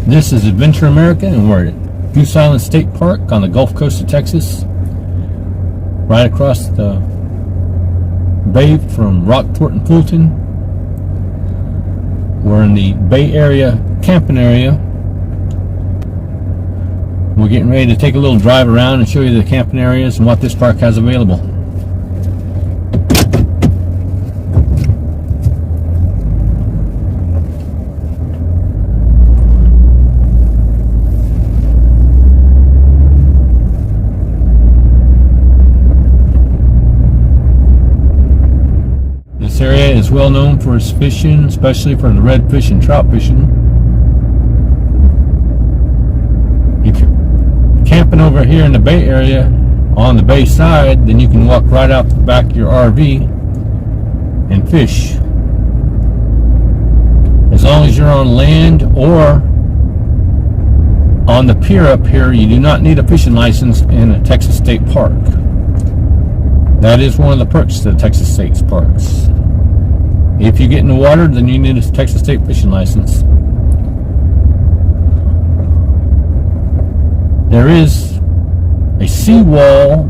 This is Adventure America, and we're at Goose Island State Park on the Gulf Coast of Texas, right across the bay from Rockport and Fulton. We're in the Bay Area camping area. We're getting ready to take a little drive around and show you the camping areas and what this park has available. This area is well known for its fishing, especially for the redfish and trout fishing. If you're camping over here in the Bay Area on the bay side, then you can walk right out the back of your RV and fish. As long as you're on land or on the pier up here, you do not need a fishing license in a Texas State Park. That is one of the perks to the Texas State Parks. If you get in the water, then you need a Texas State fishing license. There is a seawall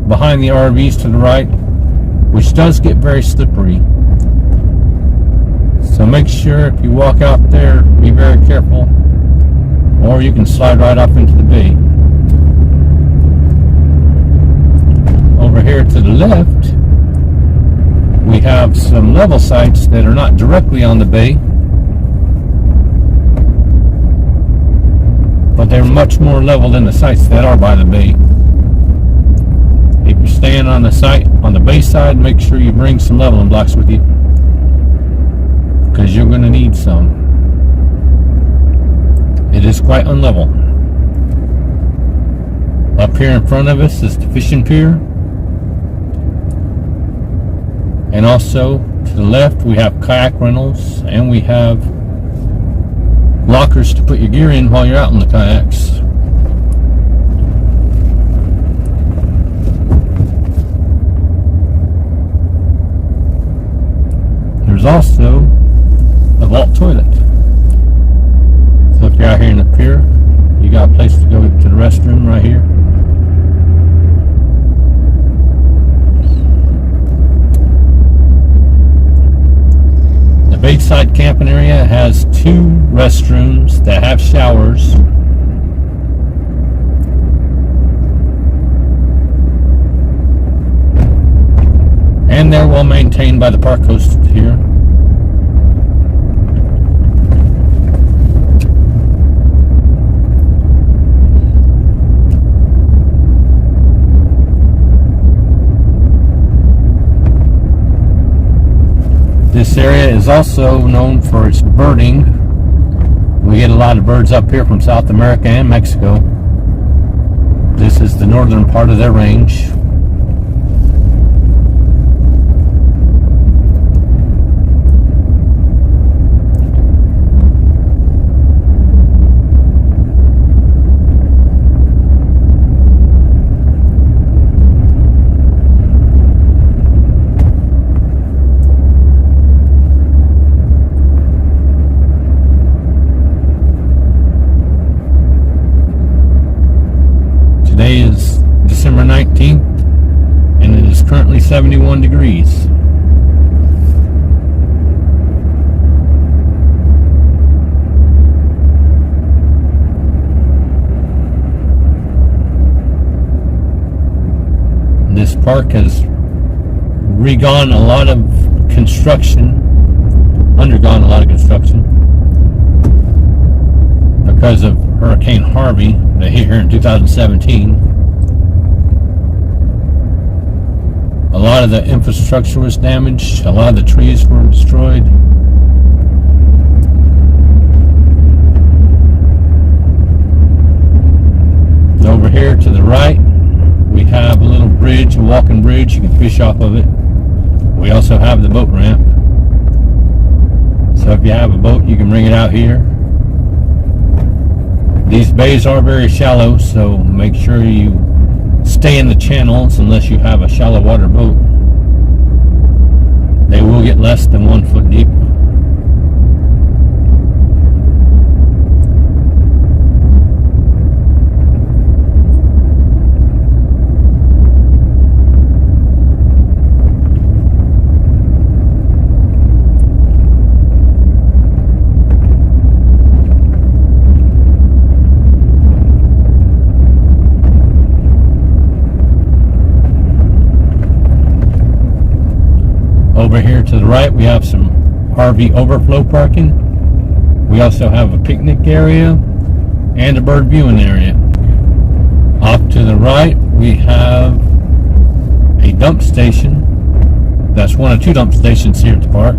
behind the RVs to the right, which does get very slippery. So make sure if you walk out there, be very careful, or you can slide right off into the bay. Over here to the left, we have some level sites that are not directly on the bay, but they're much more level than the sites that are by the bay. If you're staying on the site on the bay side, make sure you bring some leveling blocks with you, because you're going to need some. It is quite unlevel. Up here in front of us is the fishing pier. And also to the left we have kayak rentals, and we have lockers to put your gear in while you're out in the kayaks. There's also a vault toilet. So if you're out here in the pier, you got a place to go to the restroom right here. Bayside camping area has 2 restrooms that have showers. And they're well maintained by the park host here. This area is also known for its birding. We get a lot of birds up here from South America and Mexico. This is the northern part of their range. Today is December 19th, and it is currently 71 degrees. This park has undergone a lot of construction because of Hurricane Harvey that hit here in 2017. A lot of the infrastructure was damaged, a lot of the trees were destroyed. And over here to the right, we have a little bridge, a walking bridge. You can fish off of it. We also have the boat ramp. So if you have a boat, you can bring it out here. These bays are very shallow, so make sure you stay in the channels unless you have a shallow water boat. They will get less than 1 foot deep. to the right, we have some RV overflow parking. We also have a picnic area and a bird viewing area. Off to the right, we have a dump station. That's one of two dump stations here at the park.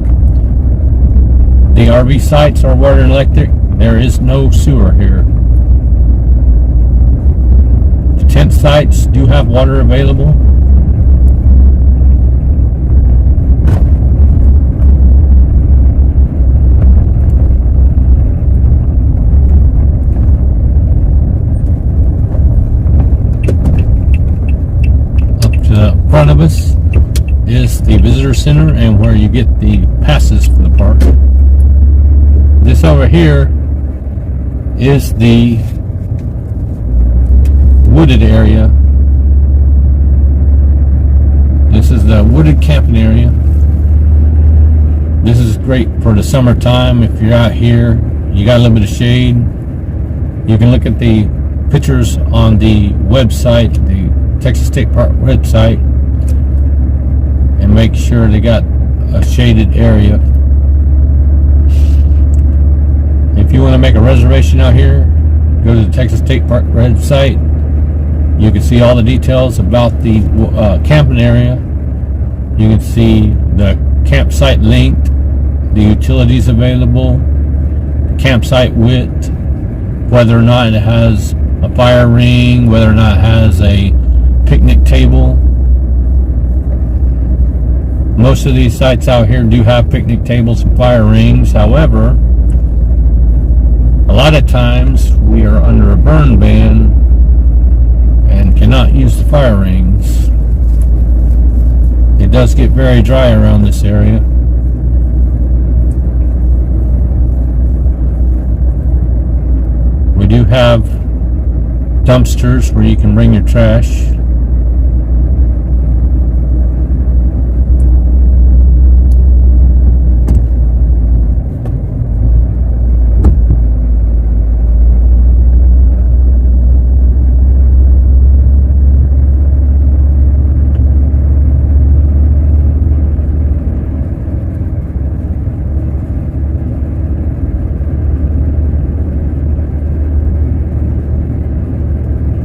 The RV sites are water and electric. There is no sewer here. The tent sites do have water available. Front of us is the visitor center and where you get the passes for the park. This over here is the wooded area. This is the wooded camping area. This is great for the summertime. If you're out here, you got a little bit of shade. You can look at the pictures on the website, the Texas State Park website, and make sure they got a shaded area. If you want to make a reservation out here, go to the Texas State Park website. You can see all the details about the camping area. You can see the campsite linked, the utilities available, the campsite width, whether or not it has a fire ring, whether or not it has a picnic table. Most of these sites out here do have picnic tables and fire rings. However, a lot of times we are under a burn ban and cannot use the fire rings. It does get very dry around this area. We do have dumpsters where you can bring your trash.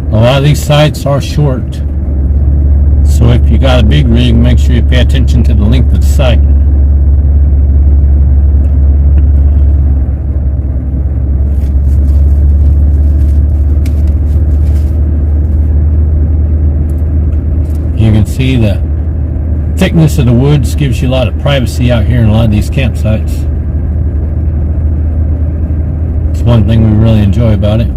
A lot of these sites are short, so if you got a big rig, make sure you pay attention to the length of the site. You can see the thickness of the woods gives you a lot of privacy out here in a lot of these campsites. It's one thing we really enjoy about it.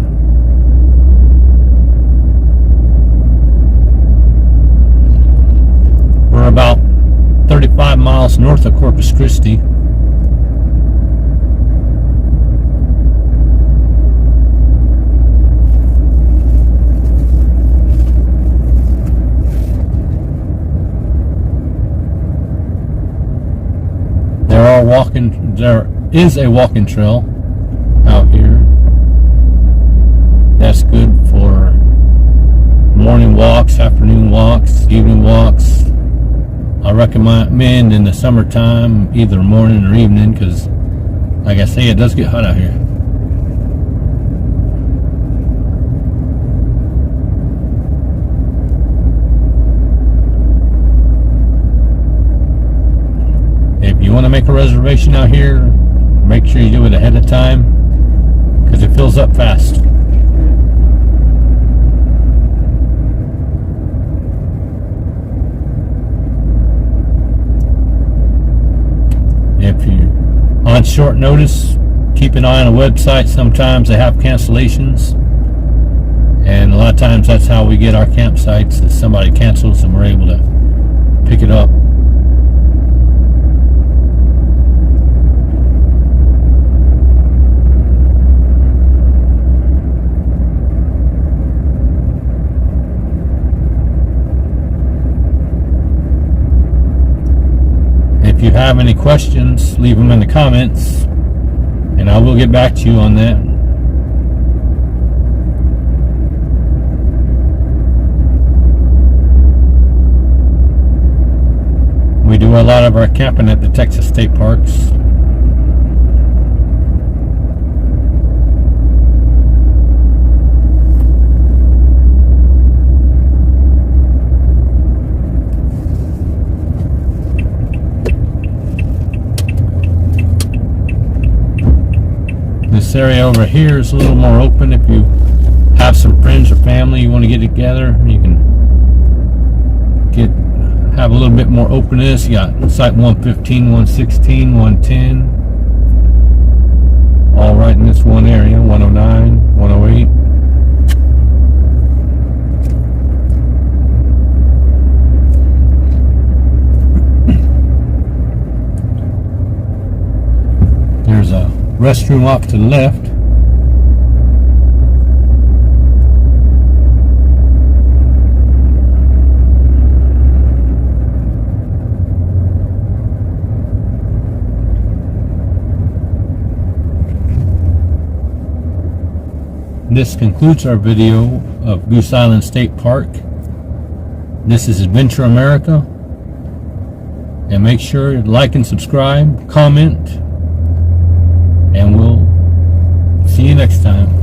We're about 35 miles north of Corpus Christi. There is a walking trail out here. That's good for morning walks, afternoon walks, evening walks. I recommend in the summertime, either morning or evening, because like I say, it does get hot out here. If you want to make a reservation out here, make sure you do it ahead of time, because it fills up fast. If you're on short notice, keep an eye on the website. Sometimes they have cancellations, and a lot of times that's how we get our campsites, is somebody cancels and we're able to pick it up. If you have any questions, leave them in the comments, and I will get back to you on that. We do a lot of our camping at the Texas state parks. This area over here is a little more open. If you have some friends or family you want to get together, you can have a little bit more openness. You got site 115, 116, 110, all right in this one area. 109, 108. There's a restroom off to the left. This concludes our video of Goose Island State Park. This is Adventure America. And make sure to like and subscribe, comment, and we'll see you next time.